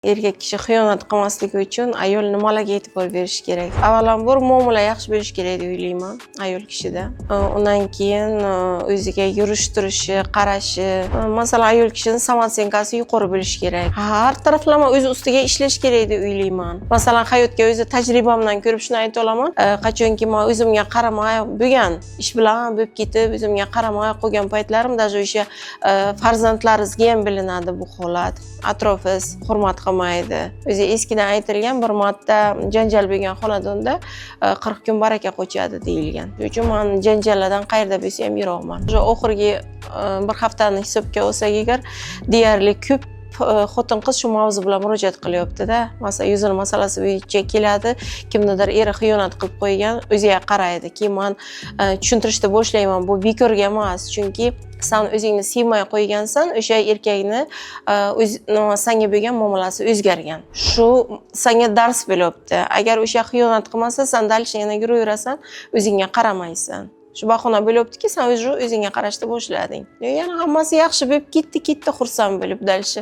Erkak kishi xiyonat qilmasligi uchun ayol nimalarga e'tibor berish kerak? Avvalambor muomala yaxshi bo'lishi kerak deb o'ylayman ayol kishida. Undan keyin o'ziga yurish turishi, qarashi, masalan ayol kishining samotsenkasi yuqori bo'lishi kerak. Har taraflama o'zi ustiga ishlash kerak deb o'ylayman. Masalan hayotga o'zi tajribamdan ko'rib shuni ayta olaman. Qachonki men o'zimga qaramay bo'lgan, ish bilan bo'lib ketib, o'zimga qaramay qo'ygan paytlarim, даже o'sha farzandlaringizga ham bilinadi bu holat. Atrofingiz hurmat qilmaydi. O'zi eskidan aytilgan bir marta janjal bo'lgan xonadonda 40 kun baraka qochadi deyilgan. Shuning uchun men janjallardan qayerda bo'lsa ham yiroqman. O'sha oxirgi bir haftani hisobga olsak agar deyarli ko'p xotin-qiz shu mavzu bilan murojaat qilyapti-da. Masalan, yuzini masalasi bo'yicha keladi, kimnidir eri xiyonat qilib qo'ygan, o'ziga qaraydi. Keyin men tushuntirishda boshlayman, bu bekorga emas, chunki sen o'zingni sevmay qo'ygansan, o'sha erkakni senga bo'lgan muomalasi o'zgargan. Shu senga dars bo'lyapti. Agar o'sha xiyonat qilmasa, sen dalish yana yuraverasan, o'zingga qaramaysan. Shu bahona bo'lyaptiki, sen o'zingga qarashni boshlading. Yana hammasi yaxshi bo'lib ketdi, xursand bo'lib dalishi.